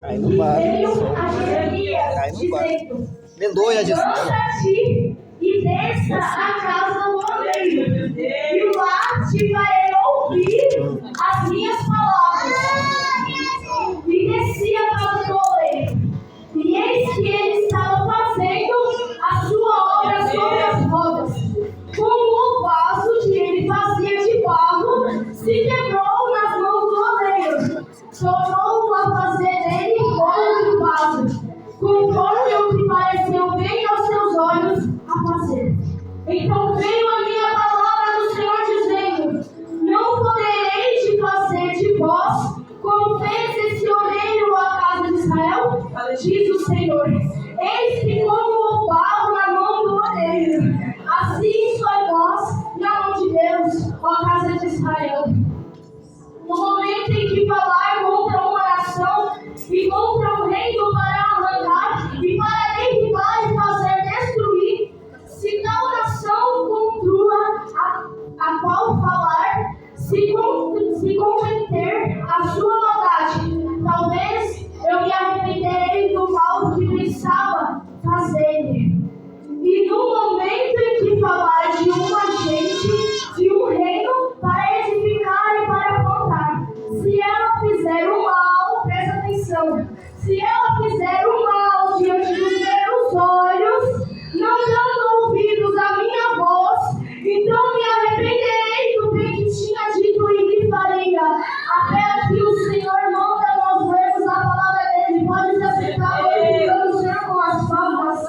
Aí não vale. Aí não vale. Mendoia disse. Lança-te e desça a casa do oleiro, e lá te farei ouvir as minhas palavras. E desci a casa do oleiro, e eis que ele estava fazendo a sua obra sobre as rodas. Como o vaso que ele fazia de barro se quebrou nas mãos do oleiro, tornou a fazer dele bolo de vaso, conforme o que pareceu bem aos seus olhos a fazer. Então veio a minha palavra do Senhor dizendo: não podereis fazer de vós como fez esse oleiro à casa de Israel? Diz o Senhor: eis que como o barro na mão do oleiro, assim sois vós na mão de Deus, ó casa de Israel. No momento em que falar contra uma nação e contra um reino para arrancar e para derribar e fazer destruir, se tal nação contrua a qual falar, se cometer a sua maldade, talvez eu me arrependerei do mal que pensava fazer. E no momento em que falar de uma gente, de um reino, para edificar e para plantar, se ela fizer o mal, presta atenção, se ela fizer o mal diante dos meus olhos, não dando ouvidos à minha voz, então me arrependerei do bem que tinha dito e que faria. Até aqui o Senhor manda nós lermos a palavra dele. Pode se acertar glorificando o Senhor com as palmas.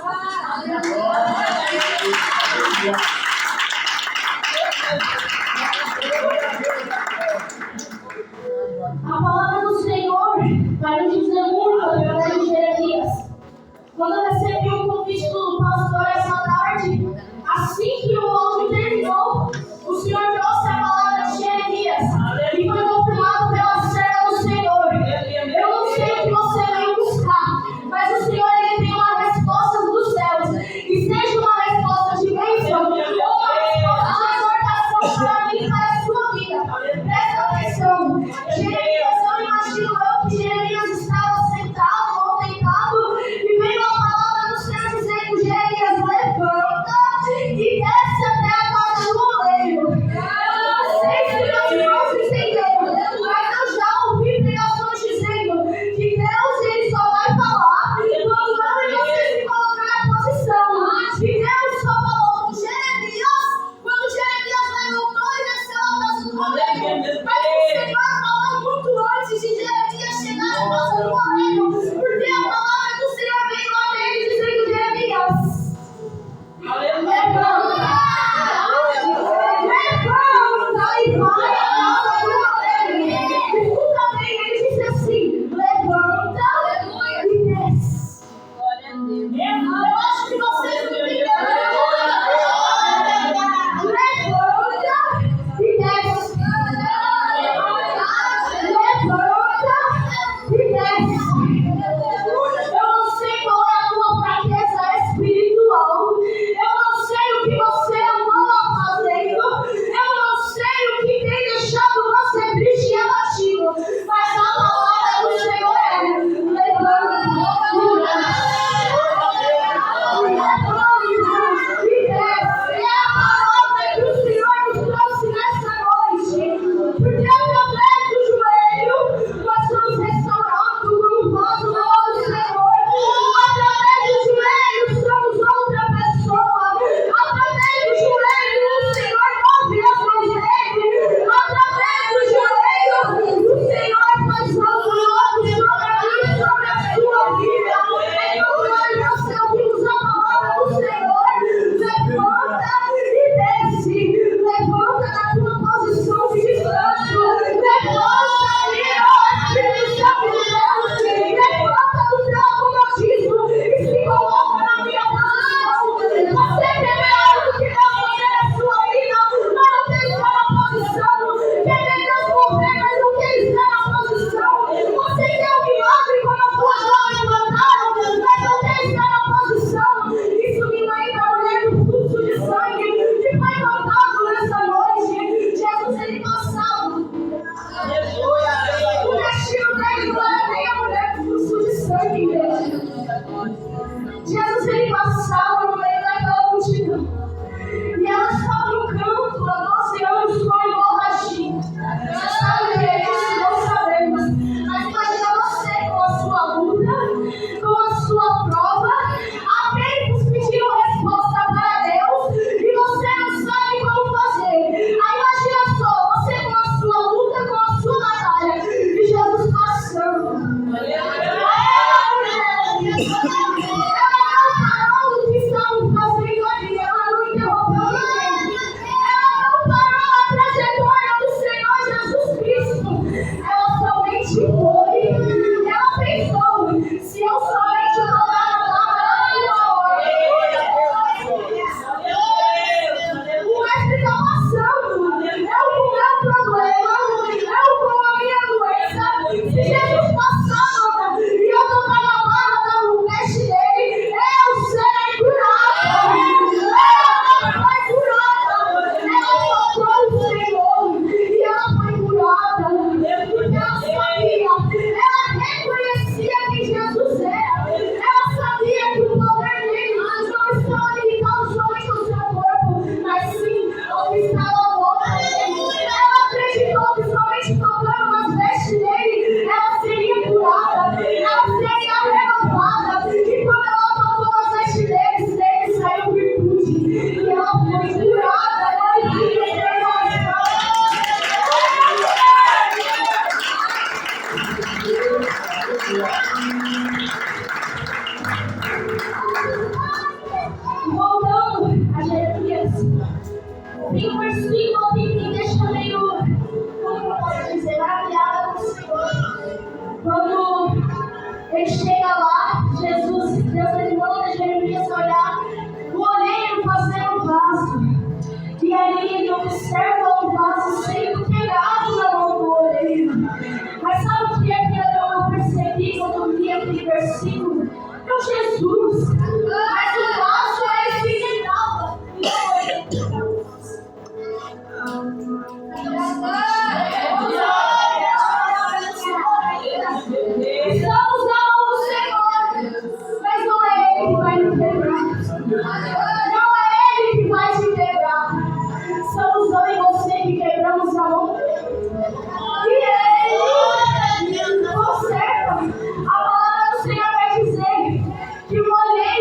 A palavra do Senhor vai nos dizer muito através de Jeremias. Quando eu recebi o convite do pastor essa tarde, assim que o áudio terminou, o Senhor trouxe a palavra de Jeremias e foi confirmado pela serva do Senhor. Eu não sei o que você veio buscar, mas o Senhor ele tem uma resposta dos céus, e seja uma resposta de bênção ou uma resposta de exortação para mim e para a sua vida. Presta atenção. Jeremias, eu imagino que Jeremias estava sentado ou deitado e veio a palavra do Senhor dizendo: Jeremias, levanta e desce Jesus, ele passava no meio daquela multidão. E ela estava no canto há 12 anos com hemorragia. Você sabe o que é isso? Não sabemos. Mas imagina você com a sua luta, com a sua prova. Há tempos pedindo resposta para Deus e você não sabe como fazer. Aí imagina só, você com a sua luta, com a sua batalha e Jesus passando. Voltando a Jeremias, tem um versículo aqui que me deixa meio, como eu posso dizer, maravilhada com o Senhor. Quando ele chega lá, Jesus, Deus ele manda Jeremias olhar o olheiro fazendo vaso. E aí ele observa o vaso sendo pegado na mão do olheiro. Mas sabe o que é que eu percebi quando eu li aquele versículo? É o Jesus. Mas o vaso é esse que estava. Estamos na mão do Senhor, mas não é Ele que vai nos quebrar. Não é Ele que vai te quebrar. Somos eu e você que quebramos a mão dele. E Ele conserta. A palavra do Senhor vai dizer que o olheiro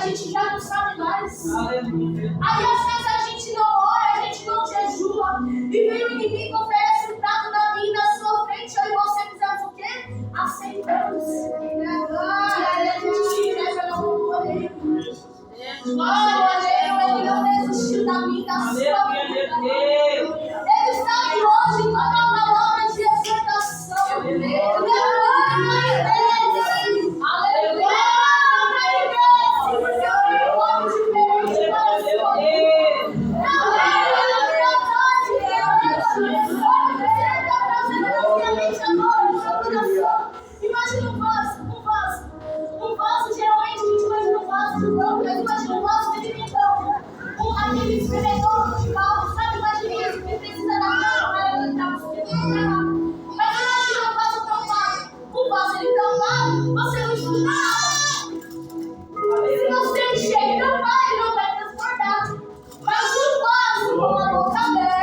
gente já não sabe mais. Aleluia. Aí às vezes a gente não ora, a gente não jejua, e vem o inimigo, oferece um prato na minha e na sua frente, aí você fizemos o quê? Aceitamos. Aí a gente pega no poder. Olha, ele não desistiu da minha, da sua vida. Ele está aqui hoje com uma palavra de exortação. Aleluia. Imagina um vaso, geralmente a gente imagina um vaso de pão, mas imagina um vaso de pimentão. Aquele espremedor de pau, sabe? Imagina isso, que precisa da mão para entrar no espremedor. Mas imagina um vaso tampado. Um vaso ele tampado, você não escuta nada. Se você encher ele não vai transportar. Mas o vaso com a boca aberta,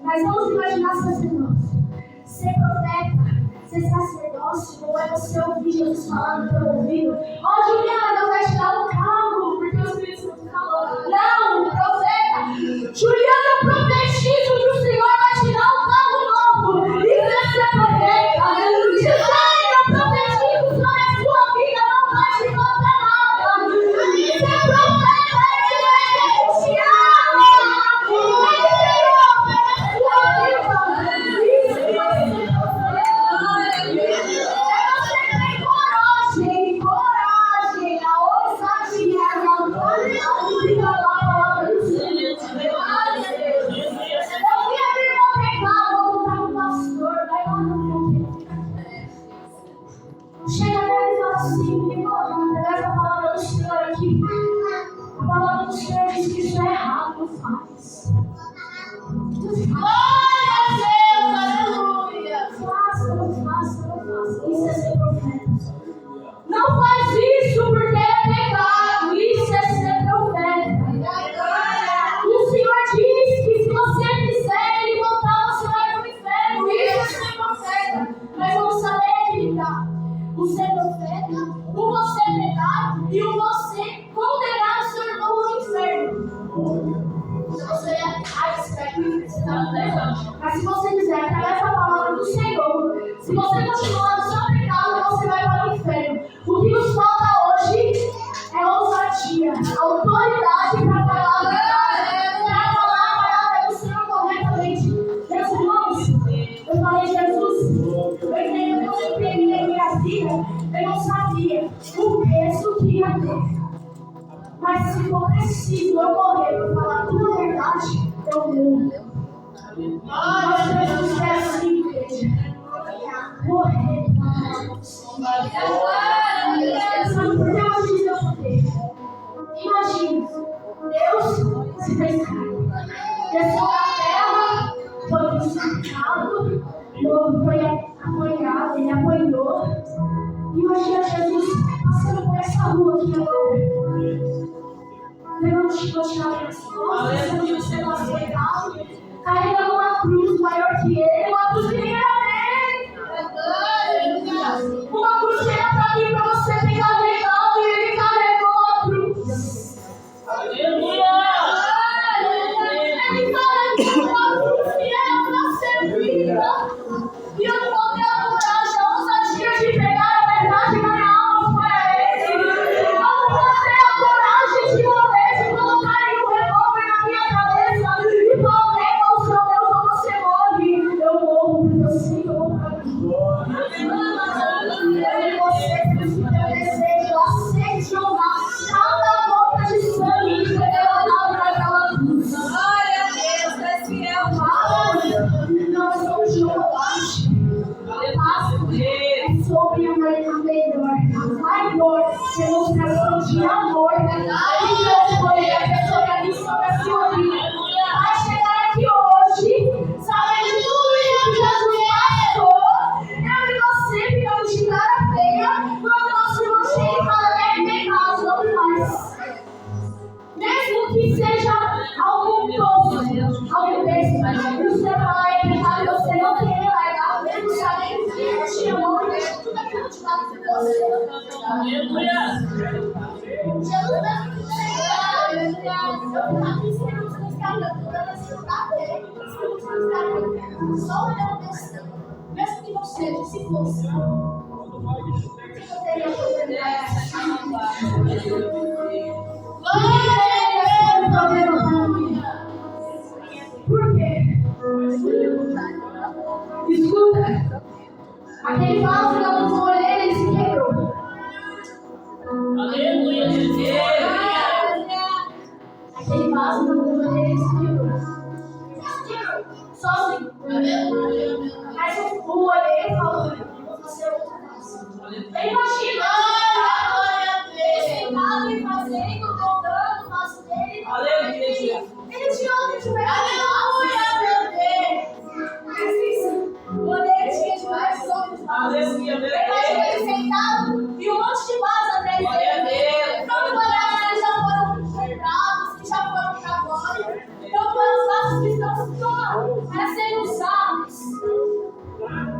mas vamos imaginar seus irmãos. Ser profeta, ser sacerdócio, não é você ouvir Jesus falando pelo ouvido. Ó, Juliana, Deus vai te dar um carro, porque o Espírito Santo falou. Não, profeta. Juliana, eu profetizo que o Senhor vai te dar um carro novo. Isso é ser profeta. Gisele, eu profetizo sobre a sua vida, não vai te faltar nada. Ser profeta é beneficiar. Chega nele e fala assim, essa palavra do Senhor aqui. A palavra do Senhor diz que isso é errado, não faz. Glória a Deus, aleluia. Faça, não faça, não faça. Isso é ser profeta. Não faz isso porque é pecado. Isso é ser profeta. O Senhor diz que se você fizer ele voltar, você vai para o inferno. Isso é ser profeta. Mas vamos saber equilibrar. O ser profeta, o você pecar e o você condenar o seu irmão no inferno. Se você mas se você quiser, através da palavra do Senhor, se você continuar no seu pecado, você vai para o inferno. O que nos falta hoje é ousadia, autoridade para falar a verdade, para falar a palavra do Senhor corretamente. Meus irmãos, eu falei, Jesus, eu não empreguei a minha vida, eu não sabia o peso que ia ter. Mas se for preciso eu morrer para falar a tua verdade, eu morro. Nós devemos ser assim, igreja. Morrer. Sabe por que eu digo eu morrer? Imagina, Deus se fez carne. Desceu da terra, foi crucificado, foi apanhado, ele apanhou. E aqui agora. Levando o chicote nas costas, sendo você não aceitar, carregando uma cruz maior que ele, uma cruz que nem era dele. Uma cruz que era pra mim, pra você ter carregado, e ele carregou a cruz. Aleluia! Ele carregou uma cruz que era pra ser vida. E eu não vou ter a coragem, a ousadia de pegar a verdade na minha alma para ele. Eu não vou ter a coragem de morrer, de colocarem um revólver na minha cabeça e falar, o seu Deus, ou você morre. Eu morro, porque eu sei que eu vou para mim. Eu e você temos que ter o desejo, aceite ou não, cada gota de sangue que foi derramado naquela cruz. Glória a Deus, esse é o mal. Nós somos chocolate. É sobre a melhor, a maior demonstração de amor que Deus poderia ter sobre a mim, sobre a sua vida. Vai chegar aqui hoje, sabendo de tudo isso que Jesus passou. Eu e você ficamos de cara feia quando nosso irmão chega e fala: é pecado, não faz. Mesmo que seja algo tosco, algo besta, e você fala: é pecado, e você não quer largar, mesmo sabendo que Ele te amou e deixou tudo aquilo de lado de você. Aleluia! Jesus mesmo que chegar, eu ficar 15 minutos no Instagram, dando assim, tá bem, 15 minutos no Instagram, só olhando o texto, mesmo que não seja, se fosse. O que eu teria que fazer? Por quê? Escuta, aquele vaso que eu não olhei, ele se quebrou. Aleluia, Jesus. Aquele vaso que eu não olhei, ele se quebrou. Sozinho. Mas eu olhei e falei: vou fazer outra vaso. Imagina, sentado e fazendo, dobrando o vaso dele. Aleluia. Ele te ouve de verdade. Aleluia, meu Deus. Mas isso, o poder tinha demais sobre os vasos. Aleluia, meu Deus. Imagina ele sentado e um monte de vasos atrás dele. Então, eles já foram quebrados, que já foram para agora. Então, foram os vasos que estão para serem usados.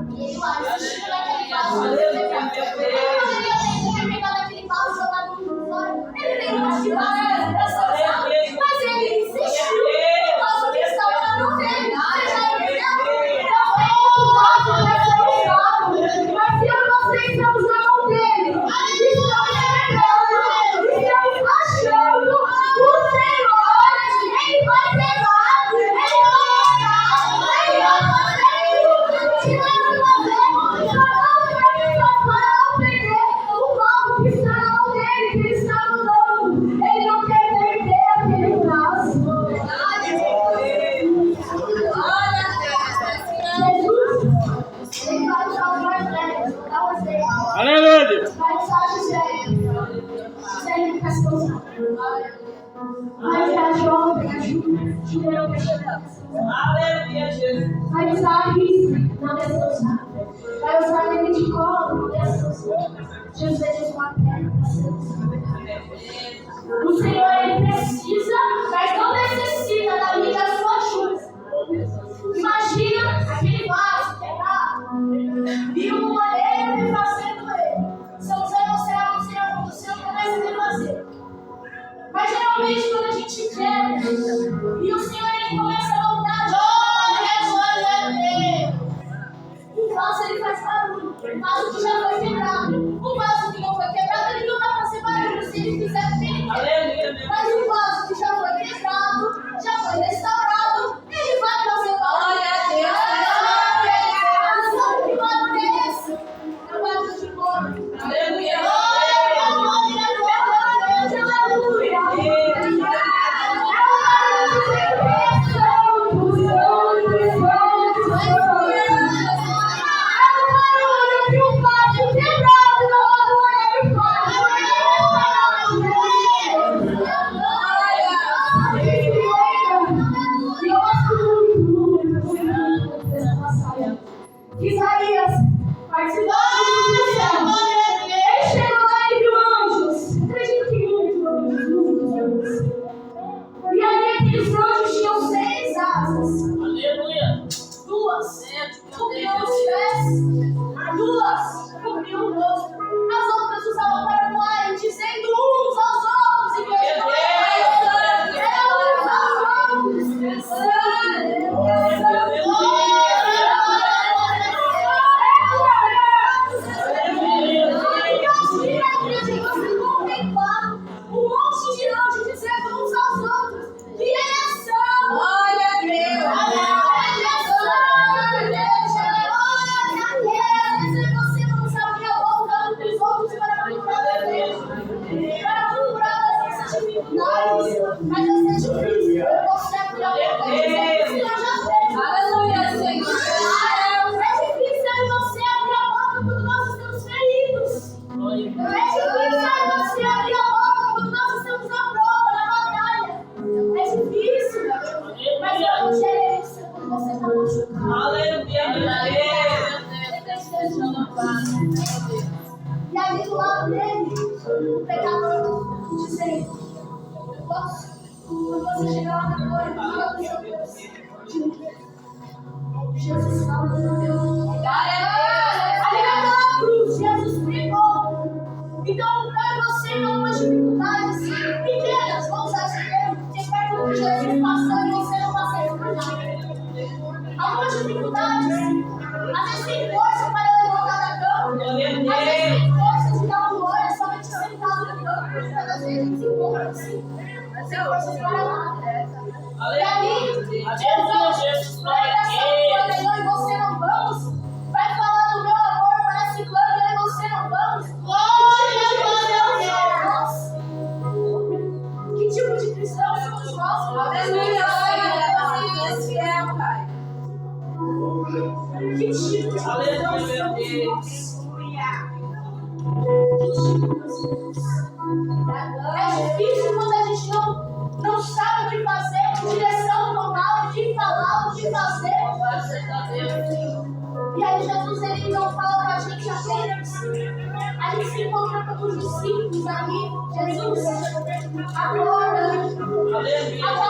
E ele lá, assistindo naquele vaso. Ele poderia ter pegado aquele vaso e jogado no fora. Ele tem um monte de vasos para ser usado. Mas ele insistiu no vaso que estava na mão dele. Você já entendeu? Então, é um vaso para ser usado. Mas se eu e você estamos na mão dele, estamos entregando, estamos achando o Senhor, Ele vai pegar, Ele vai pegar, Ele vai fazer isso. Se nós não fazemos, só não para não perder o alvo que está na mão dele, que Ele está nos dando. Ele não quer perder aquele braço. Jesus, Ele vai usar os mais velhos, dá um exemplo. Aleluia! Vai usar José. José ele quer ser usado. Vai usar jovem, Judeu quer ser usado. Aleluia, Jesus! Vai usar Risco, não quer ser usado. Vai usar Levi de Colo, não quer ser usado. José de Matéria, não quer ser usado. O Senhor, Ele precisa, mas não necessita da minha e da sua ajuda. Imagina aquele vaso quebrado e o moleiro me fazendo ele. Se eu usar você acontecer, eu começo a fazer. Mas geralmente quando a gente quer e o Senhor ele começa a roupas, cobriam o rosto. As outras usavam para voar, dizendo uns aos outros, igreja. Um monte de anjos dizendo uns aos outros que ele é santo. Glória a Deus. Ele é santo, igreja. Glória a Deus. Você não sabia a boca dos outros para murmurar das dificuldades. Mas você é difícil. Você abrir a boca e dizer que o Senhor já fez. Aleluia, Senhor. É difícil você abrir a boca quando nós estamos feridos. É difícil você abrir a boca quando nós estamos na prova, na batalha. É difícil, mas eu não gerei isso quando você está machucado. Aleluia. E ali do lado dele, o pecador dizendo: quando você chegar lá na glória, diga para o seu Deus: Jesus fala do Deus. Ali naquela cruz, Jesus pregou. Então, para você, algumas dificuldades pequenas, vamos usar esse termo, porque perto do que Jesus passou e você não passa isso por nada. Algumas dificuldades, às vezes tem força para levantar da cama, às vezes tem força de dar um glória somente sentado na cama, porque às vezes a gente se encontra assim, sem forças para nada. E aí, Jesus vai dessa coisa e eu e você não vamos, vai falar do meu amor para esse plano e eu e você não vamos. Que tipo de cristão somos nós? Aleluia! Que tipo de cristão somos nós? É difícil quando a gente não sabe o que fazer, direção total, o que falar, o que fazer. E aí Jesus ele não fala pra gente apenas. A gente se encontra com os discípulos ali. Jesus, acorda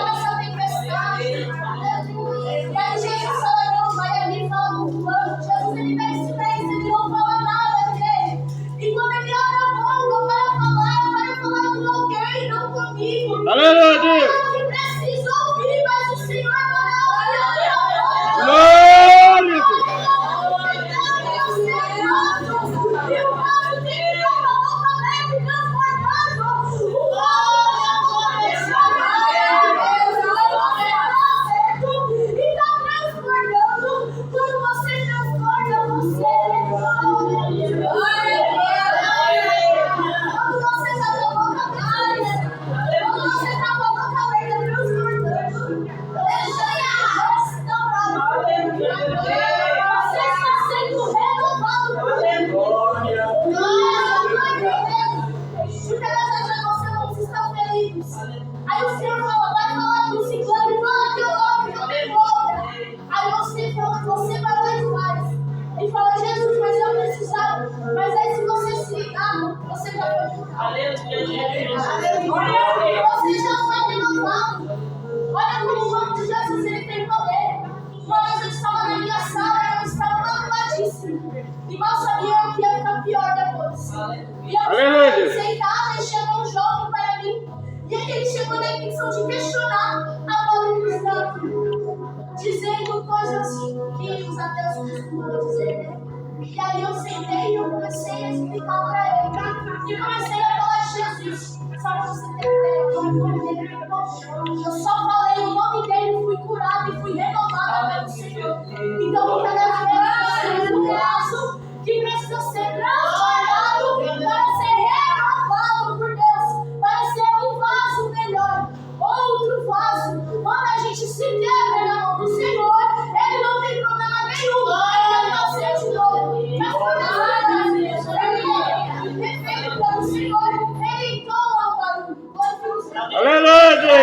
essa tempestade. E aí Jesus fala, não, vai ali e fala com o fulano. Jesus ele tá em silêncio, ele não fala nada dele. E quando ele abre a boca para falar com alguém, não comigo. Aleluia. Que precisa ouvir, mas o Senhor não. Glória. Aí o Senhor fala, vai falar com o ciclano e fala que eu amo, que eu tenho obra. Aí você fala, você vai lá e faz. Ele fala, Jesus, mas eu precisava. Mas aí se você se ligar, você já foi julgado. Você já foi renovado. Olha como o nome de Jesus ele tem poder. Uma vez eu estava na minha sala e eu estava magoadíssima. E mal sabia que ia ficar pior depois. E eu estava sentada e chegou um jovem para mim. E aí ele chegou na intenção de questionar a palavra cristã, dizendo coisas que os ateus costumam dizer, né? E aí eu sentei e eu comecei a explicar para ele. E comecei a falar de Jesus. Só para você ter ideia, o nome dele me tocou. Eu só falei o nome dele, fui curada e fui renovada pelo Senhor. Então, muitas das vezes, um caso que precisa ser transformado para ser renovado por Deus, para ser um vaso melhor, outro vaso. Quando a gente se quebra na mão do Senhor, Ele não tem problema nenhum. Ele vai fazer de novo. Mas quando Ele é feito pelo Senhor, Ele entoa o barulho. Aleluia!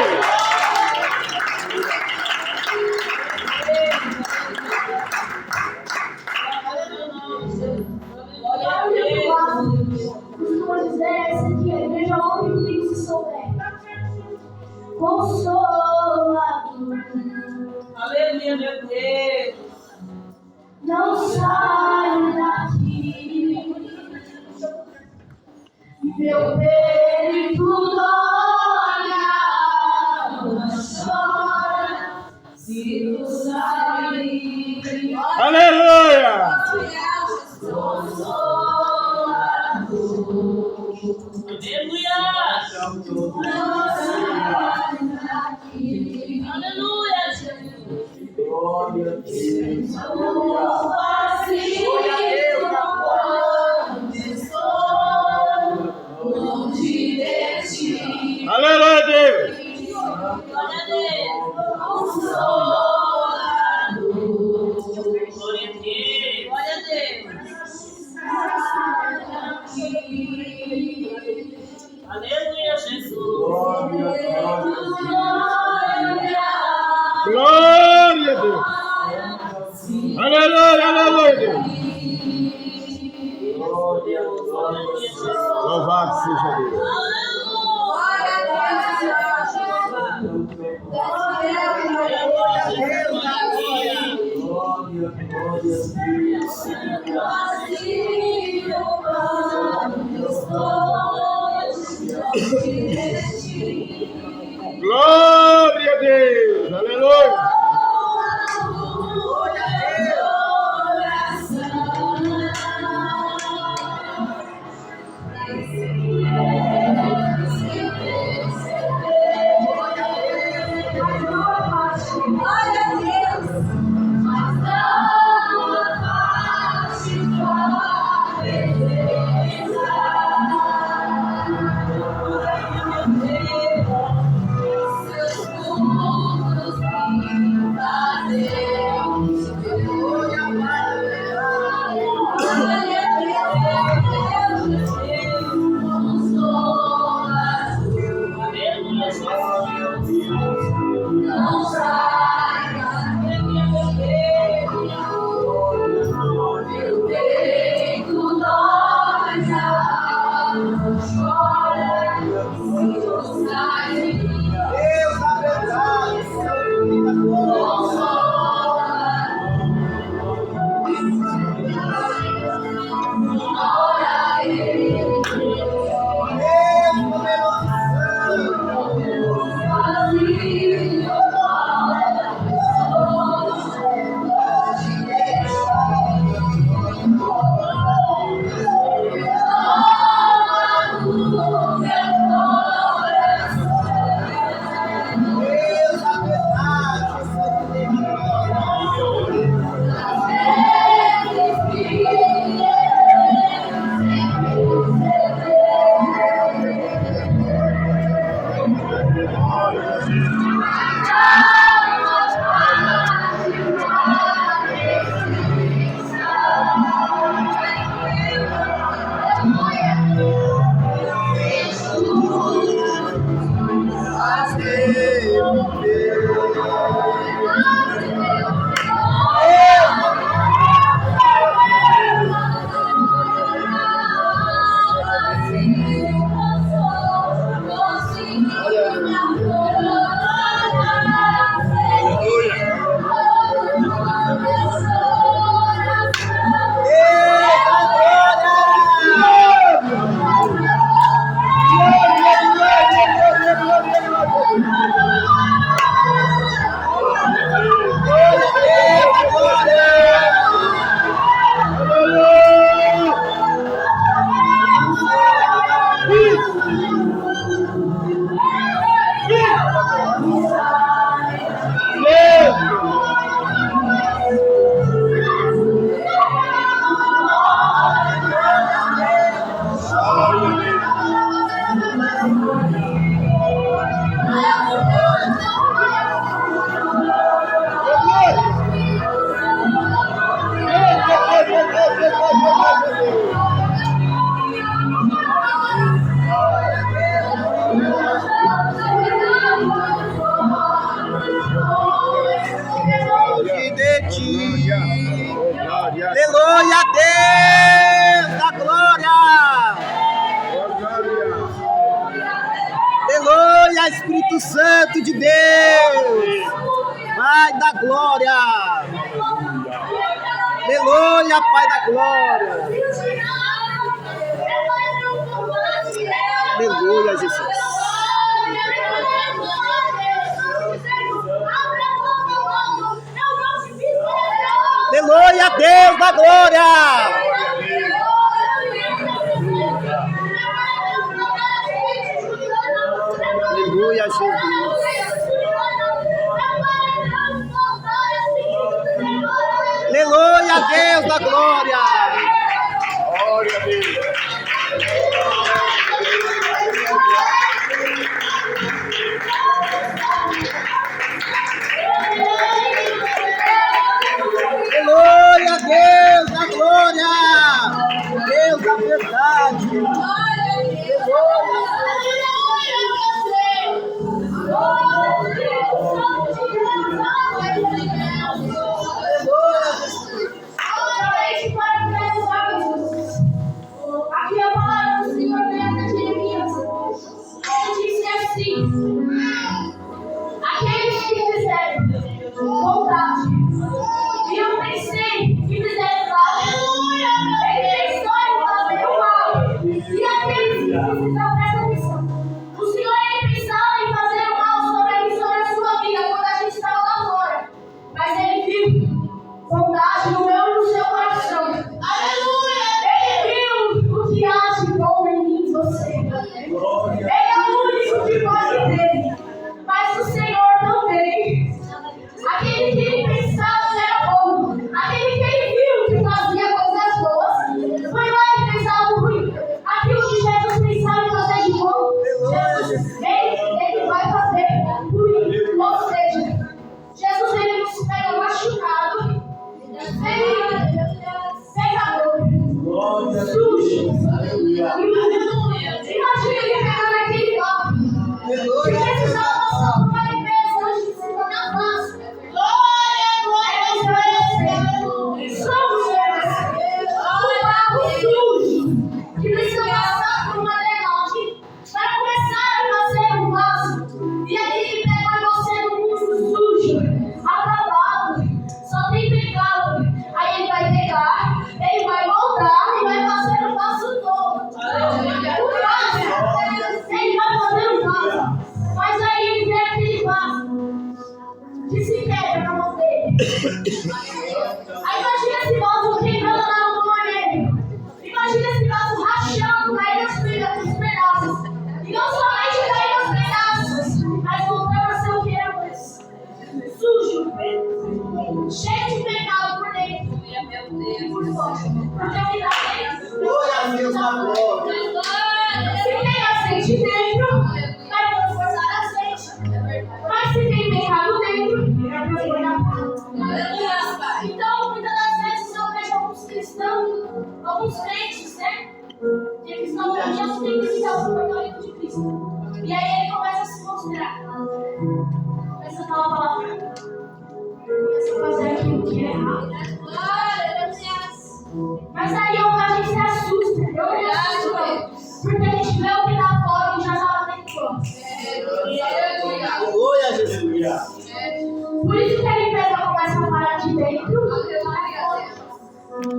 Costuma dizer esse aqui, a igreja ouve comigo se souber. Consolador. Aleluia, meu Deus. Não sai daqui. Meu peito dói, chora, se tu sair. Aleluia! Aleluia, Deus! Aleluia, Jesus. Glória a Deus! Aleluia, aleluia, Deus! Louvado seja Deus! Glória a Deus! Aleluia! Aleluia, Deus da glória. Aleluia, Espírito Santo de Deus. Pai da glória. Aleluia, Pai da glória. Aleluia, Jesus. Aleluia, Deus da glória. Aleluia, Jesus. Aleluia, Deus da glória. Glória a Deus. Aleluia, Deus da glória. Deus da verdade. Aqui a palavra do Senhor dentro de Jeremias. Ele disse assim: aqueles que fizerem vontade, e eu pensei que fizerem mal, em pensou em fazer o mal, e aqueles que precisam prestar atenção. O Senhor ele pensava em fazer o mal sobre a sua vida quando a gente estava lá fora, mas ele viu bondade no meu e no seu coração. Aleluia! Ele viu o que há de bom em mim e você. Ele é o único que pode ver, mas o Senhor também. Aquele que ele pensava que era bom, aquele que ele viu que fazia coisas boas, foi lá e fez algo ruim. Aquilo que Jesus pensava em fazer de bom, ele vai fazer ruim. Ou seja, Jesus ele nos pega machucado, pecador, sujo. Imagina ele pegando aquele copo. Se precisava passar por uma limpeza antes de se tornar fácil. Somos um barro sujo que precisa passar por uma drenagem para começar a fazer um vaso. E aí ele pega você no mundo sujo, acabado, só tem pecado. Aí ele vai pegar, ele vai moldar e vai fazer um vaso novo. O vaso, ele vai fazer um vaso. Mas aí ele vê aquele vaso que se quebra na mão dele. Aí imagina esse vaso quebrando na mão dele. Imagina esse vaso rachando, caindo nos pedaços. E não somente caindo nos pedaços, mas voltando a ser o que era antes. Sujo, cheio de pecado por dentro e por fora. Porque o que está dentro, Glória a Deus da glória. se tem azeite dentro, vai transformar azeite. Mas se tem pecado dentro, vai transformar. Então, muitas das vezes eu vejo alguns cristãos, alguns crentes, né? Que eles não têm Jesus tem que ficar o comportamento de Cristo. E aí ele começa a se mostrar. Começa a falar a palavra. Começa a fazer aquilo que é errado. Mas aí a gente se assusta. Eu me assusto não. Porque a gente vê o que está fora e já estava dentro. Aleluia, Jesus. Por isso que a limpeza começa a parar de dentro.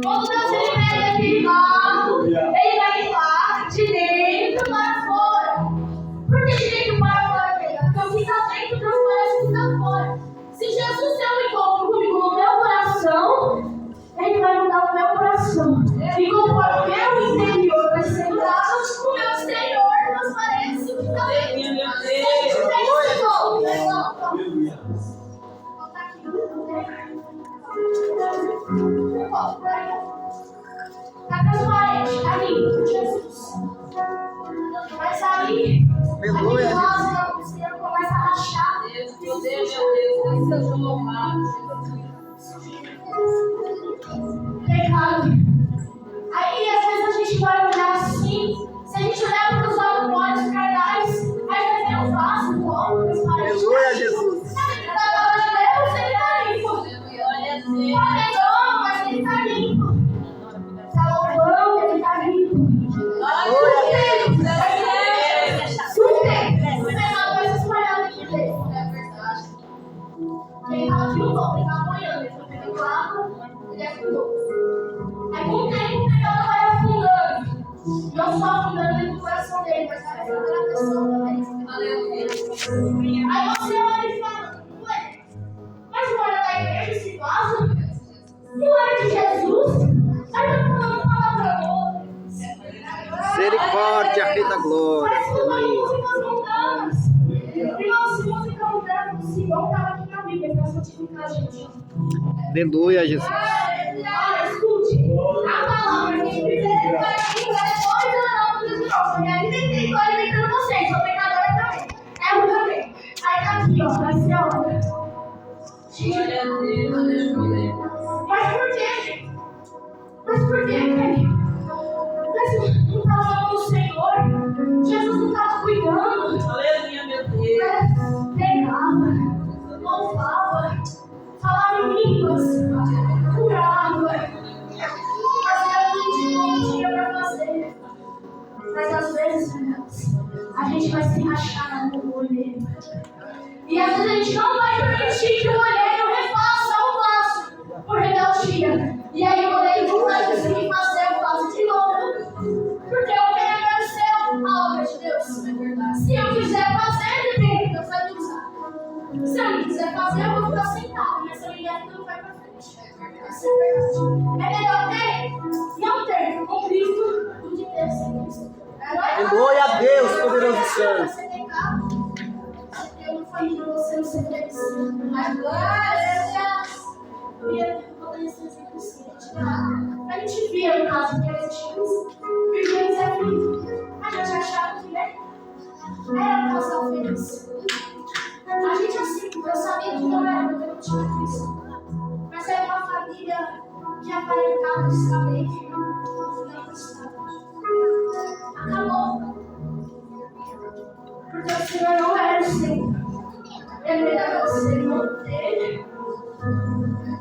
Quando Deus ele pega aquele barro, ele vai limpar de dentro para fora. Por que de dentro para fora, Pedro? Porque o que está dentro transparece o que está fora. Se Jesus tem um encontro comigo no meu coração, ele vai mudar o meu coração. E conforme o meu interior vai ser mudado, o meu exterior transparece o que está dentro. Se a gente tem esse dom, tá transparente, tá limpo. ele vai saber tratar a pessoa também. Aí você olha e fala, ué, mas não era da igreja esse vaso? Não era de Jesus? Aí tá falando palavra boa. Misericórdia, Rei da Glória. Mas Tamo tudo aí. músicas mundanas. Irmãos, se música mundana do Simão estava aqui na Bíblia para santificar a gente. Aleluia, Jesus. Olha, escute. A palavra que primeiro vai aqui, depois ela não precisa de novo. Eu me alimentei, estou alimentando vocês. Sou pecadora também. É ruim também. Aí tá aqui, ó. Vai ser a hora. Mas por quê? Mas por quê, querido? Mas não estava amando o Senhor. Jesus não estava cuidando. Aleluia, meu Deus. Pegava, louvava, falava em línguas, curava, fazia tudo que tinha para fazer. Mas às vezes, irmãos, a gente vai se rachar no olheiro. E às vezes a gente não vai permitir que o olheiro refaça o vaso por rebeldia. E aí o olheiro não vai conseguir fazer o vaso de novo. Porque eu quero agradecer a obra de Deus. Se eu quiser fazer, depende, Deus vai me usar. Se eu não quiser fazer, eu vou ficar sentado. Mas se eu minha vida não vai pra frente. Essa é a verdade. É melhor ter, não ter com Cristo do que ter sem Cristo. Glória a Deus, poderoso santo. Você tem carro. Eu não falei pra você não ser feliz. Mas glória. Eu vou dar esse exemplo seguinte. A gente via no caso que eles tinham virgens é feliz. A gente achava que era um casal feliz. A gente assim, eu sabia que não era, porque eu não tinha Cristo. Mas era uma família que aparentava saber que não estava. Acabou. Porque o Senhor não era o Senhor. Ele era você não ter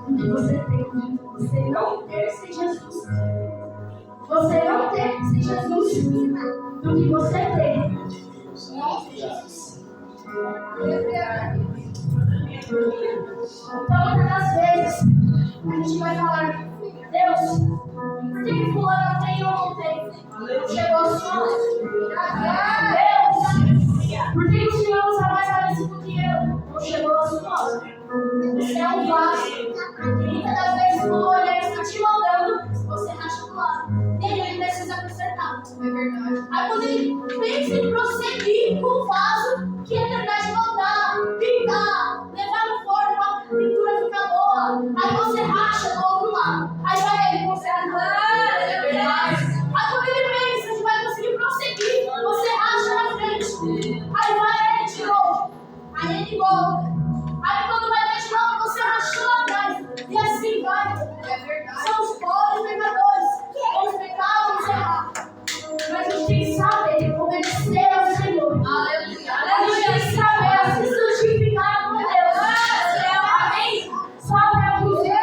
o que você tem. Você não ter sem Jesus. Você não ter sem Jesus do que você tem. Não sem Jesus. Então, muitas das vezes, a gente vai falar, Deus, por que fulano tem ou não tem? Chegou a sua hora. Deus, por que o Senhor usa mais a vez do que eu? Não chegou a sua hora. Você é um vaso. E muitas das vezes, quando o olhar está te moldando, você racha do lado. E aí ele precisa consertar. É verdade. Aí quando ele pensa em prosseguir com o vaso, que é terminar de moldar, pintar, levar no forno, a pintura fica boa. Aí você racha do outro lado. Aí vai ele consertar. É verdade. Aí quando ele pensa que vai conseguir prosseguir, você racha na frente. Aí vai ele de novo. Aí ele volta. Aí quando vai ver de novo, você rachou atrás. E assim vai. É verdade. São os pobres pecadores. Os pecados errados. Mas a gente tem que saber obedecer ao Senhor. Aleluia. A gente tem que saber se santificar com Deus. Amém? Só para você.